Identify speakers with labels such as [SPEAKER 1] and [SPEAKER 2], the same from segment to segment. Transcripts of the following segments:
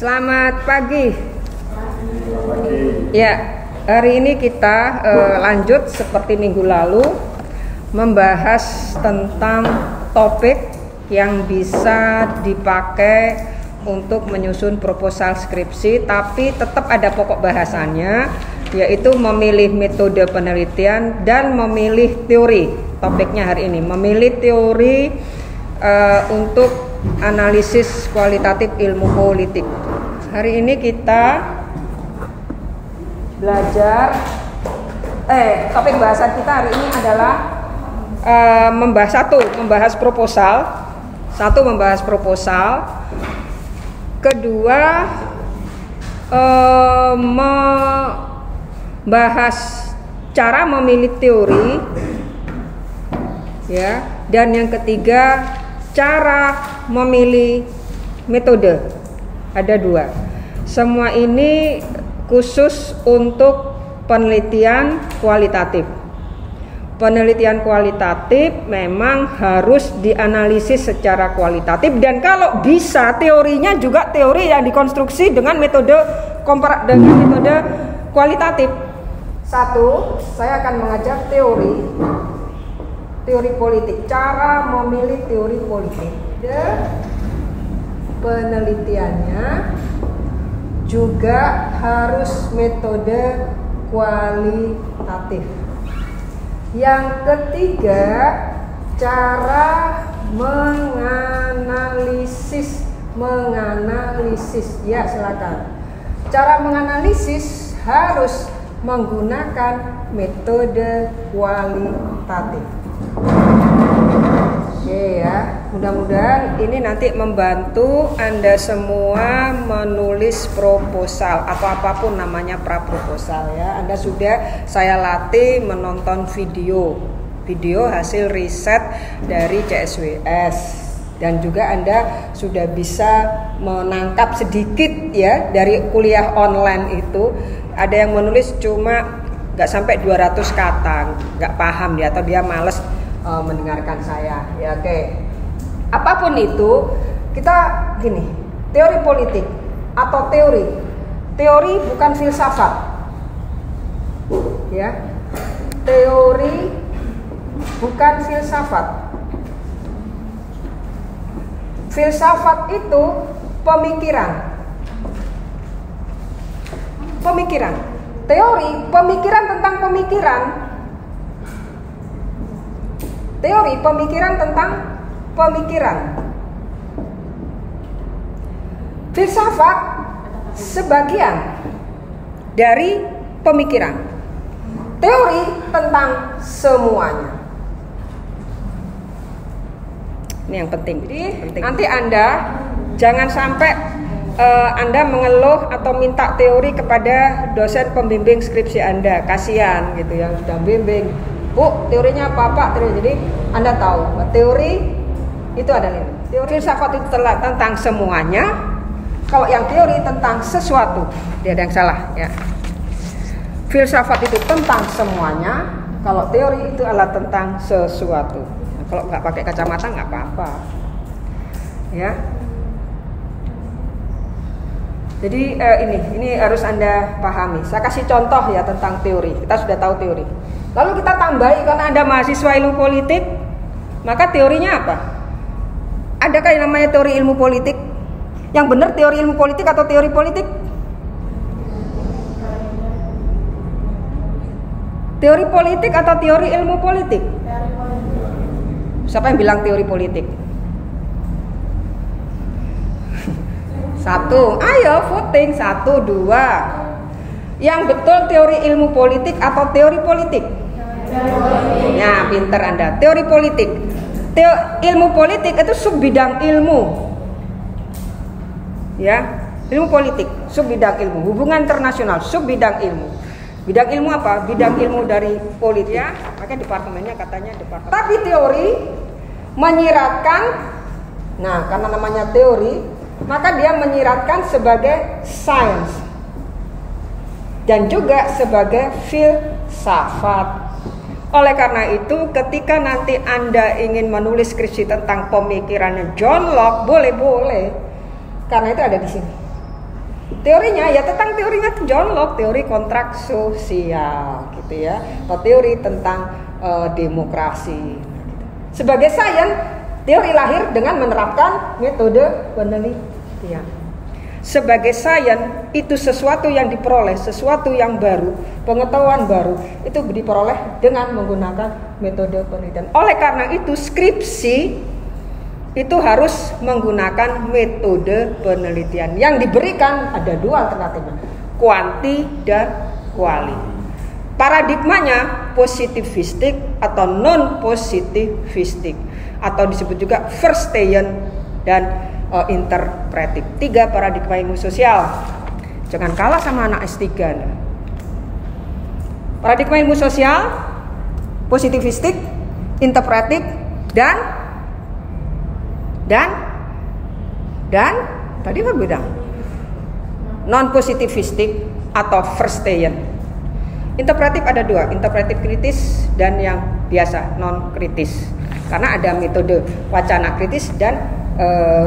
[SPEAKER 1] Selamat pagi. Ya, hari ini kita lanjut seperti minggu lalu membahas tentang topik yang bisa dipakai untuk menyusun proposal skripsi, tapi tetap ada pokok bahasannya, yaitu memilih metode penelitian dan memilih teori. Topiknya hari ini memilih teori untuk analisis kualitatif ilmu politik. Hari ini kita belajar topik bahasan kita hari ini adalah membahas proposal. Membahas proposal. Kedua, membahas cara memilih teori, ya. Dan yang ketiga, cara memilih metode. Ada 2. Semua ini khusus untuk penelitian kualitatif. Penelitian kualitatif memang harus dianalisis secara kualitatif, dan kalau bisa teorinya juga teori yang dikonstruksi dengan metode kualitatif. 1, saya akan mengajar teori politik, cara memilih teori politik. Penelitiannya juga harus metode kualitatif. Yang ketiga, cara menganalisis. Ya, silakan. Cara menganalisis harus menggunakan metode kualitatif. Oke ya, mudah-mudahan ini nanti membantu Anda semua menulis proposal atau apapun namanya praproposal ya. Anda sudah saya latih menonton video hasil riset dari CSWS, dan juga Anda sudah bisa menangkap sedikit ya dari kuliah online itu. Ada yang menulis cuma nggak sampai 200 kata, nggak paham dia atau dia males mendengarkan saya ya. Oke, apapun itu, kita gini, teori politik atau teori bukan filsafat ya. Teori bukan filsafat. Filsafat itu pemikiran. Teori pemikiran tentang pemikiran. Teori pemikiran tentang pemikiran. Filsafat sebagian dari pemikiran. Teori tentang semuanya. Ini yang penting. Jadi nanti Anda jangan sampai Anda mengeluh atau minta teori kepada dosen pembimbing skripsi Anda. Kasihan gitu yang sudah bimbing. Bu, teorinya apa Pak? Jadi Anda tahu, teori itu ada 5. Teori filsafat itu tentang semuanya. Kalau yang teori tentang sesuatu, dia ada yang salah ya. Filsafat itu tentang semuanya. Kalau teori itu adalah tentang sesuatu. Nah, kalau nggak pakai kacamata nggak apa-apa, ya. Jadi ini harus Anda pahami. Saya kasih contoh ya tentang teori. Kita sudah tahu teori. Lalu kita tambahi, karena Anda mahasiswa ilmu politik, maka teorinya apa? Adakah yang namanya teori ilmu politik? Yang benar teori ilmu politik atau teori politik? Teori politik atau teori ilmu politik? Siapa yang bilang teori politik? 1, ayo voting. 1, 2. Yang betul teori ilmu politik atau teori politik? Ya, pinter Anda. Teori politik. Ilmu politik itu subbidang ilmu. Ya, ilmu politik, subbidang ilmu. Hubungan internasional, subbidang ilmu. Bidang ilmu apa? Bidang ilmu dari politik. Ya, makanya departemennya katanya departemen. Tapi teori menyiratkan, nah karena namanya teori, maka dia menyiratkan sebagai science dan juga sebagai filsafat. Oleh karena itu, ketika nanti Anda ingin menulis skripsi tentang pemikirannya John Locke, boleh. Karena itu ada di sini. Teorinya ya tentang teorinya John Locke, teori kontrak sosial gitu ya, atau teori tentang demokrasi. Sebagai sains, teori lahir dengan menerapkan metode penelitian. Sebagai sains itu sesuatu yang diperoleh, sesuatu yang baru, pengetahuan baru itu diperoleh dengan menggunakan metode penelitian. Oleh karena itu skripsi itu harus menggunakan metode penelitian. Yang diberikan ada dua alternatif, kuanti dan kuali. Paradigmanya positivistik atau non positivistik, atau disebut juga Verstehen dan interpretif. 3 paradigma ilmu sosial. Jangan kalah sama anak S3. Paradigma ilmu sosial, positivistik, interpretif, dan tadi apa beda? Non positivistik atau Verstehen. Interpretif ada 2, interpretif kritis dan yang biasa non kritis. Karena ada metode wacana kritis dan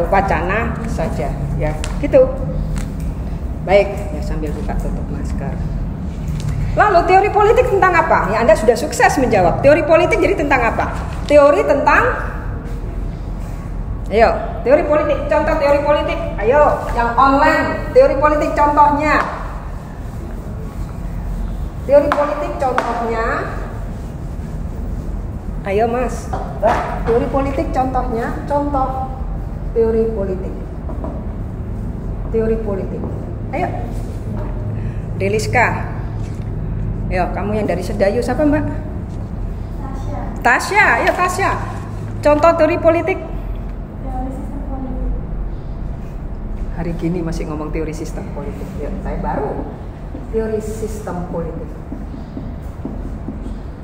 [SPEAKER 1] wacana saja, ya gitu. Baik, ya sambil buka tutup masker. Lalu teori politik tentang apa? Ya Anda sudah sukses menjawab. Teori politik jadi tentang apa? Teori tentang Ayo, teori politik, contoh teori politik. Ayo, yang online, teori politik contohnya. Teori politik contohnya. Ayo Mas, Mbak, teori politik contohnya, contoh teori politik. Teori politik. Ayo. Deliska. Ayo, kamu yang dari Sedayu siapa Mbak? Tasya, ayo Tasya. Contoh teori politik. Hari gini masih ngomong teori sistem politik. Ya, saya baru teori sistem politik.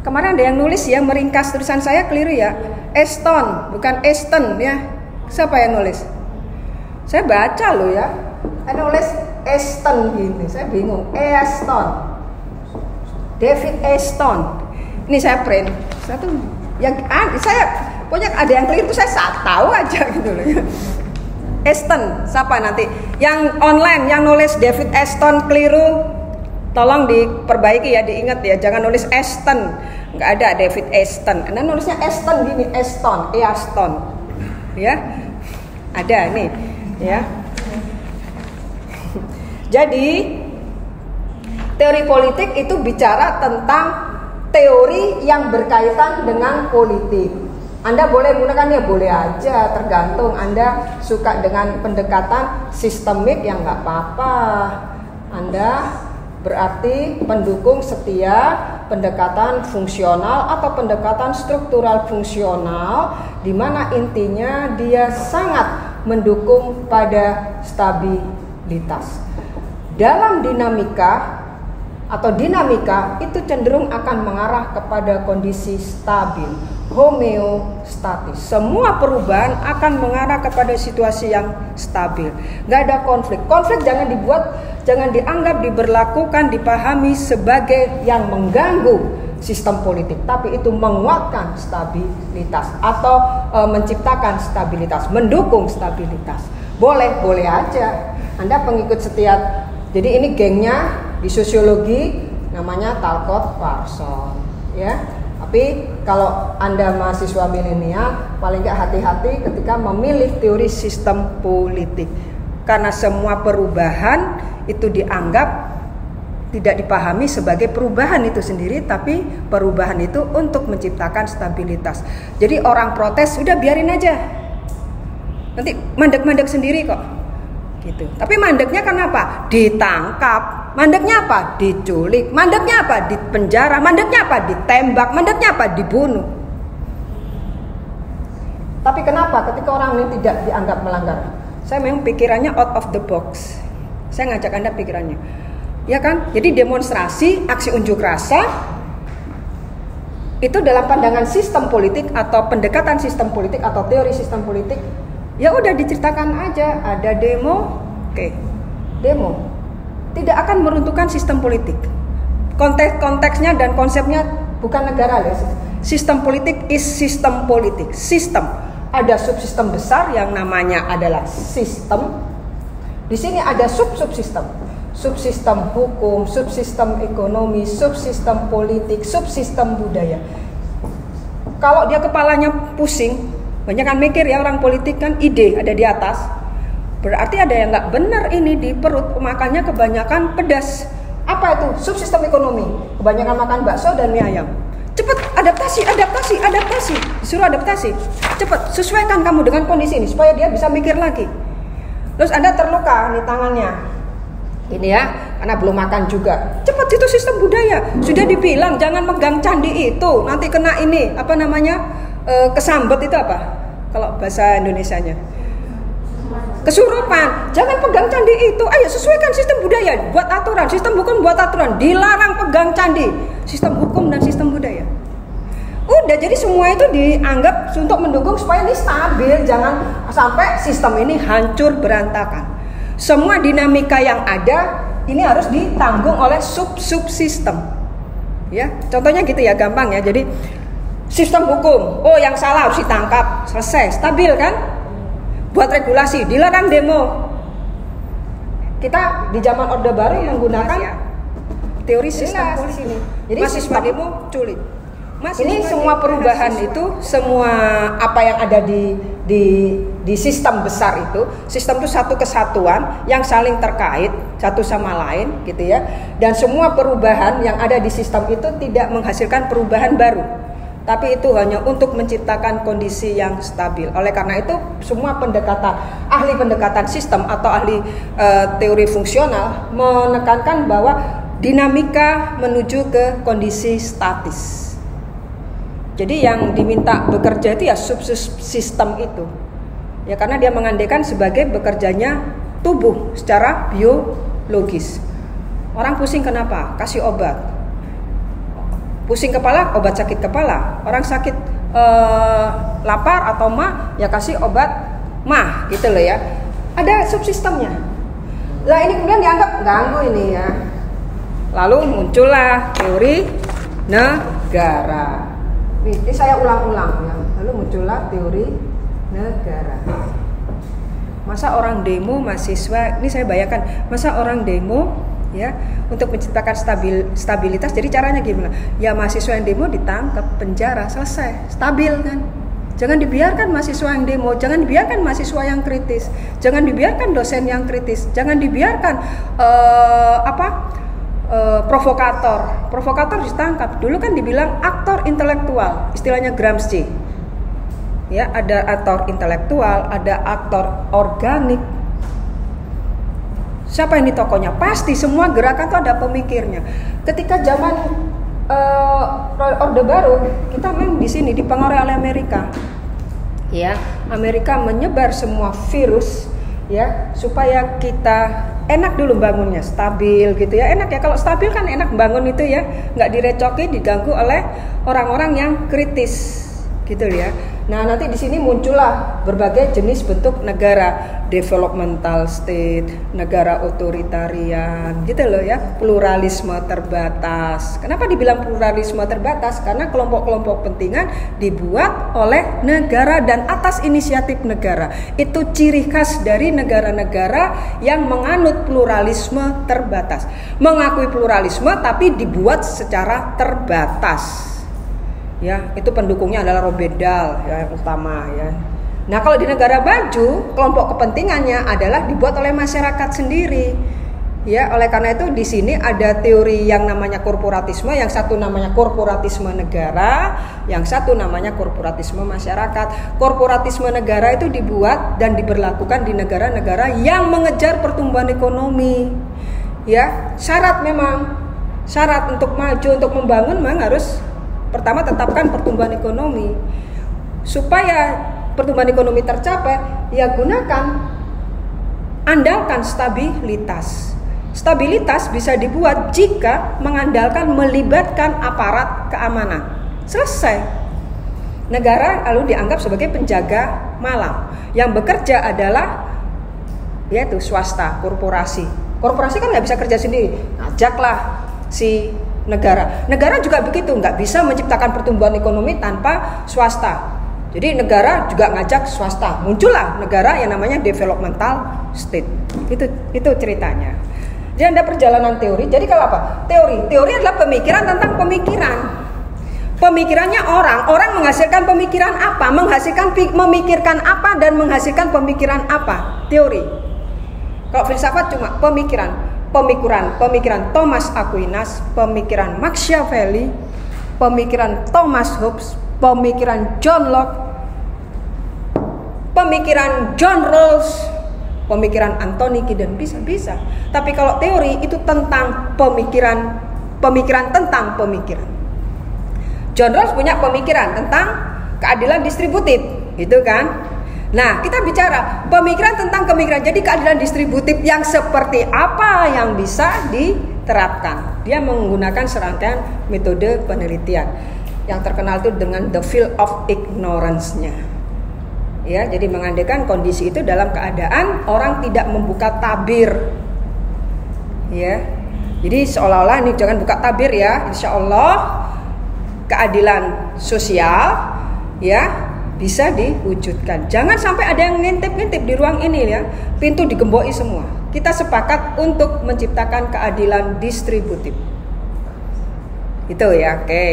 [SPEAKER 1] Kemarin ada yang nulis ya, meringkas tulisan saya keliru ya. Eston, bukan Eston ya. Siapa yang nulis? Saya baca loh ya. Ada nulis Eston gini, saya bingung. Eston, David Eston. Ini saya print. Saya tuh yang saya pokoknya ada yang keliru tuh saya tahu aja gitu loh ya. Eston, siapa nanti? Yang online, yang nulis David Eston keliru, tolong diperbaiki ya, diingat ya, jangan nulis Eston, nggak ada David Eston, karena nulisnya Eston gini, Eston, Easton, ya, ada nih, ya. Jadi teori politik itu bicara tentang teori yang berkaitan dengan politik. Anda boleh menggunakan ya boleh aja, tergantung Anda suka dengan pendekatan sistemik yang nggak apa-apa. Anda berarti pendukung setia pendekatan fungsional atau pendekatan struktural fungsional, di mana intinya dia sangat mendukung pada stabilitas. Dalam dinamika atau dinamika itu cenderung akan mengarah kepada kondisi stabil, homeostatis. Semua perubahan akan mengarah kepada situasi yang stabil. Gak ada konflik. Konflik jangan dianggap, diberlakukan, dipahami sebagai yang mengganggu sistem politik, tapi itu menguatkan stabilitas atau menciptakan stabilitas, mendukung stabilitas. Boleh aja. Anda pengikut setia. Jadi ini gengnya di sosiologi namanya Talcott Parsons, ya. Tapi kalau Anda mahasiswa milenial, paling nggak hati-hati ketika memilih teori sistem politik, karena semua perubahan itu dianggap tidak dipahami sebagai perubahan itu sendiri, tapi perubahan itu untuk menciptakan stabilitas. Jadi orang protes udah biarin aja, nanti mandek-mandek sendiri kok. Gitu. Tapi mandeknya kenapa? Ditangkap. Mandeknya apa? Diculik. Mandeknya apa? Dipenjara. Mandeknya apa? Ditembak. Mandeknya apa? Dibunuh. Tapi kenapa ketika orang ini tidak dianggap melanggar? Saya memang pikirannya out of the box. Saya ngajak Anda pikirannya. Ya kan? Jadi demonstrasi, aksi unjuk rasa itu dalam pandangan sistem politik atau pendekatan sistem politik atau teori sistem politik, ya udah diceritakan aja, ada demo, oke. Demo tidak akan meruntuhkan sistem politik. Konteksnya dan konsepnya bukan negara, ya. Sistem politik is sistem politik. Sistem, ada subsistem besar yang namanya adalah sistem. Di sini ada subsistem. Subsistem hukum, subsistem ekonomi, subsistem politik, subsistem budaya. Kalau dia kepalanya pusing, banyak kan mikir ya orang politik kan, ide ada di atas. Berarti ada yang nggak benar ini di perut, makannya kebanyakan pedas. Apa itu? Subsistem ekonomi. Kebanyakan makan bakso dan mie ayam. Cepet adaptasi. Disuruh adaptasi. Cepet sesuaikan kamu dengan kondisi ini supaya dia bisa mikir lagi. Terus Anda terluka nih tangannya. Ini ya, karena belum makan juga. Cepat, itu sistem budaya. Sudah dibilang jangan megang candi itu, nanti kena ini, apa namanya? Kesambet itu apa? Kalau bahasa Indonesianya. Kesurupan. Jangan pegang candi itu. Ayo sesuaikan sistem budaya, buat aturan, sistem hukum buat aturan. Dilarang pegang candi. Sistem hukum dan sistem budaya. Udah, jadi semua itu dianggap untuk mendukung supaya ini stabil, jangan sampai sistem ini hancur berantakan. Semua dinamika yang ada ini harus ditanggung oleh subsistem. Ya, contohnya gitu ya, gampang ya. Jadi sistem hukum, oh yang salah harus ditangkap, selesai, stabil kan? Buat regulasi, dilarang demo. Kita di zaman Orde Baru menggunakan teori sistem polisi ini. Jadi mahasiswa demo culik. Ini semua perubahan itu, semua apa yang ada di sistem besar itu, sistem itu satu kesatuan yang saling terkait satu sama lain gitu ya. Dan semua perubahan yang ada di sistem itu tidak menghasilkan perubahan baru, tapi itu hanya untuk menciptakan kondisi yang stabil. Oleh karena itu semua ahli pendekatan sistem atau ahli teori fungsional menekankan bahwa dinamika menuju ke kondisi statis. Jadi yang diminta bekerja itu ya subsistem itu. Ya karena dia mengandaikan sebagai bekerjanya tubuh secara biologis. Orang pusing kenapa? Kasih obat. Pusing kepala, obat sakit kepala. Orang sakit lapar atau mah, ya kasih obat mah gitu loh ya. Ada subsistemnya. Lah ini kemudian dianggap ganggu ini ya. Lalu muncullah teori negara. Ini saya ulang-ulang ya. Lalu muncullah teori negara. Masa orang demo mahasiswa, ini saya bayangkan, masa orang demo ya untuk menciptakan stabilitas. Jadi caranya gimana? Ya mahasiswa yang demo ditangkap, penjara, selesai, stabil kan. Jangan dibiarkan mahasiswa yang demo, jangan dibiarkan mahasiswa yang kritis, jangan dibiarkan dosen yang kritis, jangan dibiarkan provokator ditangkap. Dulu kan dibilang aktor intelektual, istilahnya Gramsci. Ya, ada aktor intelektual, ada aktor organik. Siapa ini tokohnya? Pasti semua gerakan itu ada pemikirnya. Ketika zaman Orde Baru, kita memang di sini dipengaruhi oleh Amerika. Ya, Amerika menyebar semua virus ya supaya kita enak dulu bangunnya, stabil gitu ya. Enak ya, kalau stabil kan enak bangun itu ya, nggak direcoki, diganggu oleh orang-orang yang kritis gitu ya. Nah nanti di sini muncullah berbagai jenis bentuk negara, developmental state, negara otoritarian gitu loh ya, pluralisme terbatas. Kenapa dibilang pluralisme terbatas? Karena kelompok-kelompok pentingan dibuat oleh negara dan atas inisiatif negara. Itu ciri khas dari negara-negara yang menganut pluralisme terbatas. Mengakui pluralisme tapi dibuat secara terbatas. Ya, itu pendukungnya adalah Robert Dahl ya, yang utama ya. Nah, kalau di negara maju, kelompok kepentingannya adalah dibuat oleh masyarakat sendiri. Ya, oleh karena itu di sini ada teori yang namanya korporatisme, yang satu namanya korporatisme negara, yang satu namanya korporatisme masyarakat. Korporatisme negara itu dibuat dan diberlakukan di negara-negara yang mengejar pertumbuhan ekonomi. Ya, syarat untuk maju, untuk membangun memang harus pertama tetapkan pertumbuhan ekonomi. Supaya pertumbuhan ekonomi tercapai, ya andalkan stabilitas. Stabilitas bisa dibuat jika melibatkan aparat keamanan. Selesai. Negara lalu dianggap sebagai penjaga malam. Yang bekerja adalah yaitu swasta, korporasi. Korporasi kan nggak bisa kerja sendiri. Ajaklah si negara juga begitu, nggak bisa menciptakan pertumbuhan ekonomi tanpa swasta. Jadi negara juga ngajak swasta, muncullah negara yang namanya developmental state. Itu ceritanya. Jadi ada perjalanan teori. Jadi kalau apa? Teori adalah pemikiran tentang pemikiran. Pemikirannya orang menghasilkan pemikiran apa, memikirkan apa dan menghasilkan pemikiran apa? Teori. Kalau filsafat cuma pemikiran Thomas Aquinas, pemikiran Machiavelli, pemikiran Thomas Hobbes, pemikiran John Locke, pemikiran John Rawls, pemikiran Anthony Giddens, bisa. Tapi kalau teori itu tentang pemikiran tentang pemikiran. John Rawls punya pemikiran tentang keadilan distributif, gitu kan? Nah, kita bicara pemikiran tentang pemikiran. Jadi keadilan distributif yang seperti apa yang bisa diterapkan? Dia menggunakan serangkaian metode penelitian yang terkenal itu dengan the field of ignorance-nya. Ya, jadi mengandaikan kondisi itu dalam keadaan orang tidak membuka tabir. Ya. Jadi seolah-olah ini jangan buka tabir ya. Insya Allah keadilan sosial ya bisa diwujudkan. Jangan sampai ada yang ngintip-ngintip di ruang ini ya. Pintu digembok'i semua. Kita sepakat untuk menciptakan keadilan distributif. Itu ya, oke.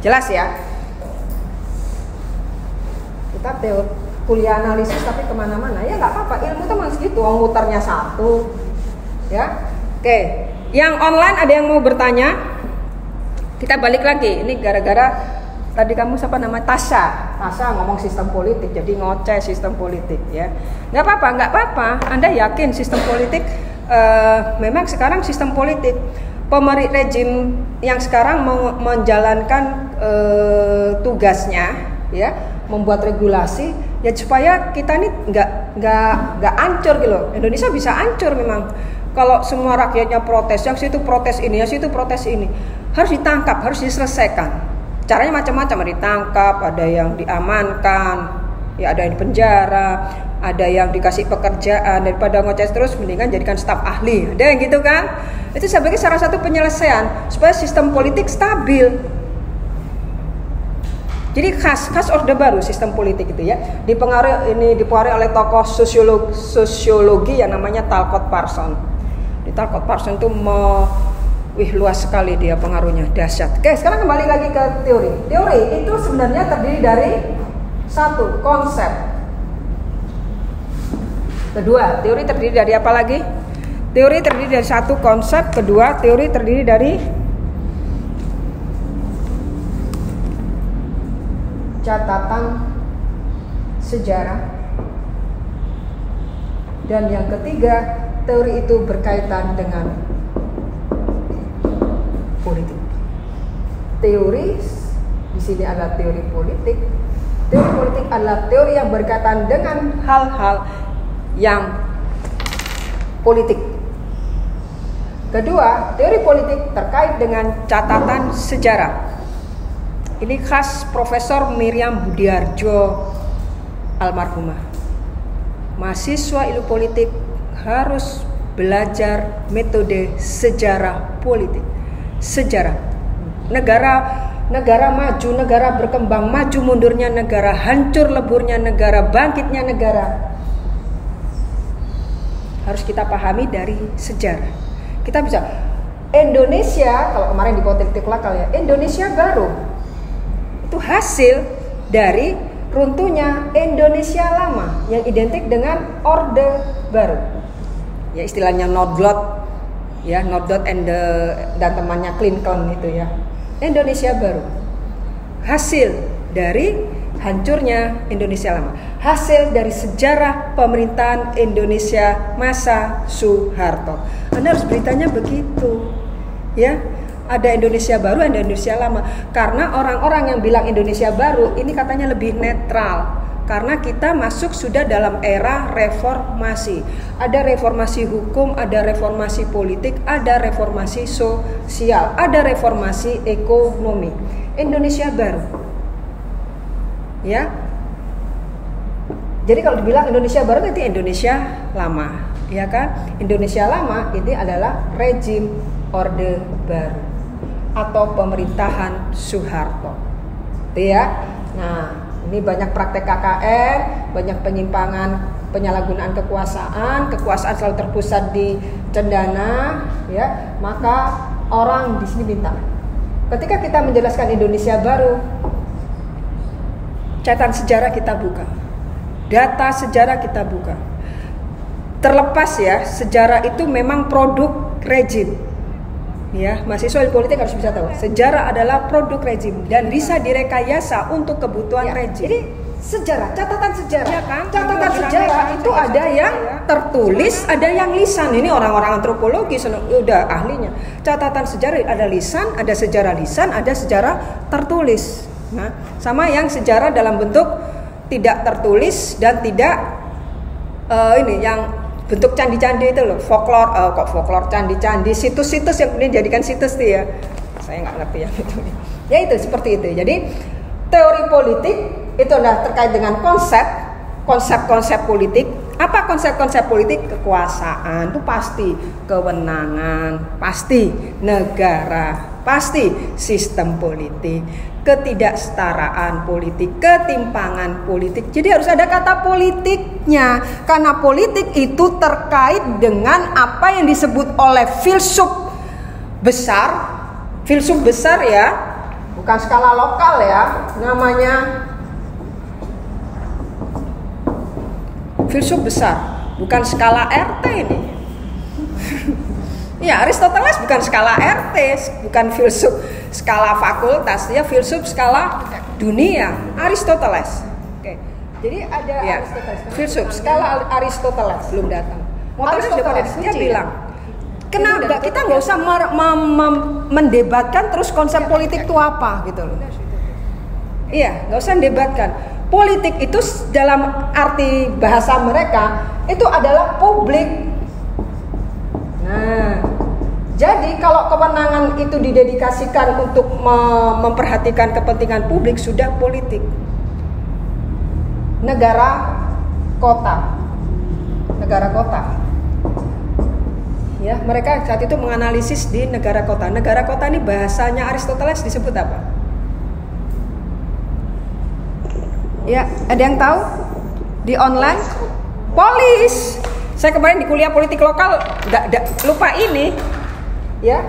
[SPEAKER 1] Jelas ya. Kita kuliah analisis tapi kemana-mana ya nggak apa-apa. Ilmu itu memang segitu. Muternya satu. Ya, oke. Yang online ada yang mau bertanya? Kita balik lagi. Ini gara-gara tadi kamu siapa nama Tasha ngomong sistem politik, jadi ngoceh sistem politik ya. Nggak apa-apa. Anda yakin sistem politik memang sekarang sistem politik pemerintah rejim yang sekarang menjalankan tugasnya ya, membuat regulasi ya supaya kita ini nggak hancur gitu loh. Indonesia bisa hancur memang kalau semua rakyatnya protes, yang situ protes ini, yang situ protes ini, harus ditangkap, harus diselesaikan. Caranya macam-macam, ditangkap, ada yang diamankan, ya ada yang di penjara, ada yang dikasih pekerjaan. Daripada ngoceh terus mendingan jadikan staf ahli. Ada yang gitu kan? Itu sebagai salah satu penyelesaian supaya sistem politik stabil. Jadi khas orde baru sistem politik itu ya. Dipengaruhi oleh tokoh sosiologi yang namanya Talcott Parsons. Di Talcott Parsons itu luas sekali dia pengaruhnya, dahsyat. Oke, sekarang kembali lagi ke teori. Teori itu sebenarnya terdiri dari satu, konsep. Kedua, teori terdiri dari apa lagi? Teori terdiri dari satu, konsep. Kedua, teori terdiri dari catatan sejarah. Dan yang ketiga, teori itu berkaitan dengan politik. Teori di sini adalah teori politik. Teori politik adalah teori yang berkaitan dengan hal-hal yang politik. Kedua, teori politik terkait dengan catatan sejarah. Ini khas Profesor Miriam Budiarjo almarhumah. Mahasiswa ilmu politik harus belajar metode sejarah politik. Sejarah negara maju, negara berkembang, maju mundurnya negara, hancur leburnya negara, bangkitnya negara harus kita pahami dari sejarah. Kita bisa Indonesia, kalau kemarin di politik lokal ya, Indonesia baru itu hasil dari runtuhnya Indonesia lama yang identik dengan Orde Baru ya, istilahnya Nordblot ya, Nordblot dan temannya Clinton itu ya. Indonesia baru hasil dari hancurnya Indonesia lama, hasil dari sejarah pemerintahan Indonesia masa Soeharto. Anda harus beritanya begitu ya. Ada Indonesia baru, ada Indonesia lama. Karena orang-orang yang bilang Indonesia baru ini katanya lebih netral. Karena kita masuk sudah dalam era reformasi. Ada reformasi hukum, ada reformasi politik, ada reformasi sosial, ada reformasi ekonomi. Indonesia baru. Ya. Jadi kalau dibilang Indonesia baru itu Indonesia lama, ya kan? Indonesia lama ini adalah rejim Orde Baru atau pemerintahan Soeharto. Ya. Nah, Ini banyak praktek KKN, banyak penyimpangan, penyalahgunaan kekuasaan selalu terpusat di cendana, ya. Maka orang di sini minta. Ketika kita menjelaskan Indonesia baru, catatan sejarah kita buka, data sejarah kita buka. Terlepas ya, sejarah itu memang produk rejim. Ya, mahasiswa politik harus bisa tahu. Sejarah adalah produk rejim dan bisa direkayasa untuk kebutuhan rejim. Jadi sejarah, catatan sejarah. Ya kan? Catatan sejarah itu ada yang tertulis, ada yang lisan. Ini orang-orang antropologi udah ahlinya. Catatan sejarah ada lisan, ada sejarah lisan, ada sejarah tertulis. Nah, sama yang sejarah dalam bentuk tidak tertulis dan tidak ini yang bentuk candi-candi itu loh, folklore, candi-candi, situs-situs yang kemudian jadikan situs tuh ya. Saya nggak ngerti yang itu. Ya itu seperti itu. Jadi teori politik itu adalah terkait dengan konsep politik. Apa konsep-konsep politik? Kekuasaan itu pasti, kewenangan pasti, negara pasti, sistem politik, ketidaksetaraan politik, ketimpangan politik. Jadi harus ada kata politiknya, karena politik itu terkait dengan apa yang disebut oleh filsuf besar ya, bukan skala lokal ya, namanya filsuf besar, bukan skala RT ini. Ya, Aristoteles bukan skala RT, bukan filsuf skala fakultas, ya filsuf skala dunia, Aristoteles. Oke. Jadi ada ya, Aristoteles, filsuf skala Aristoteles belum datang. Aristoteles dia bilang, kenapa kita nggak usah mendebatkan terus konsep politik itu apa gitu loh. Iya, nggak usah mendebatkan. Politik itu dalam arti bahasa mereka itu adalah publik. Nah, jadi kalau kewenangan itu didedikasikan untuk memperhatikan kepentingan publik, sudah politik. Negara kota. Ya, mereka saat itu menganalisis di negara kota. Negara kota ini bahasanya Aristoteles disebut apa? Ya, ada yang tahu? Di online? Polis. Saya kemarin di kuliah politik lokal lupa ini. Ya,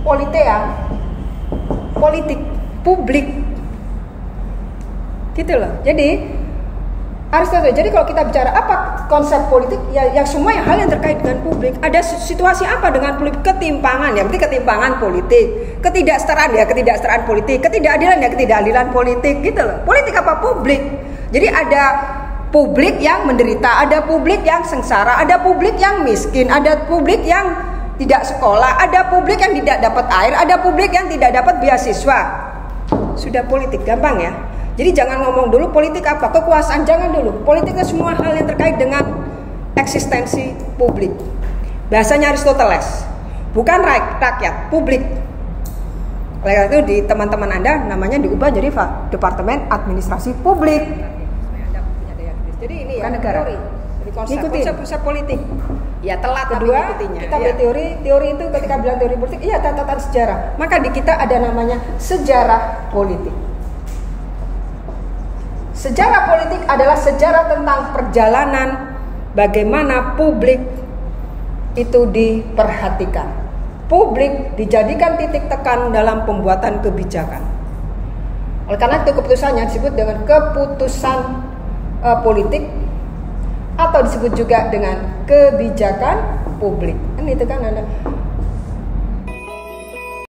[SPEAKER 1] politea, politik, publik, gitu loh. Jadi Aristoteles. Jadi kalau kita bicara apa konsep politik, ya yang semua hal yang terkait dengan publik. Ada situasi apa dengan publik? Ketimpangan, ya berarti ketimpangan politik, ketidaksetaraan politik, ketidakadilan ketidakadilan politik, gitu loh. Politik apa? Publik. Jadi ada publik yang menderita, ada publik yang sengsara, ada publik yang miskin, ada publik yang tidak sekolah, ada publik yang tidak dapat air, ada publik yang tidak dapat beasiswa. Sudah politik, gampang ya. Jadi jangan ngomong dulu politik apa, kekuasaan, jangan dulu. Politiknya semua hal yang terkait dengan eksistensi publik. Bahasanya Aristoteles, bukan rakyat, publik. Oleh karena itu di teman-teman Anda namanya diubah jadi Departemen Administrasi Publik. Jadi ini ya negara. Jadi konsep politik. Ya telat kedua kita berteori itu ketika bilang teori politik, iya catatan sejarah. Maka di kita ada namanya sejarah politik. Sejarah politik adalah sejarah tentang perjalanan bagaimana publik itu diperhatikan. Publik dijadikan titik tekan dalam pembuatan kebijakan. Oleh karena itu keputusannya disebut dengan keputusan politik atau disebut juga dengan kebijakan publik. Kan itu kan ada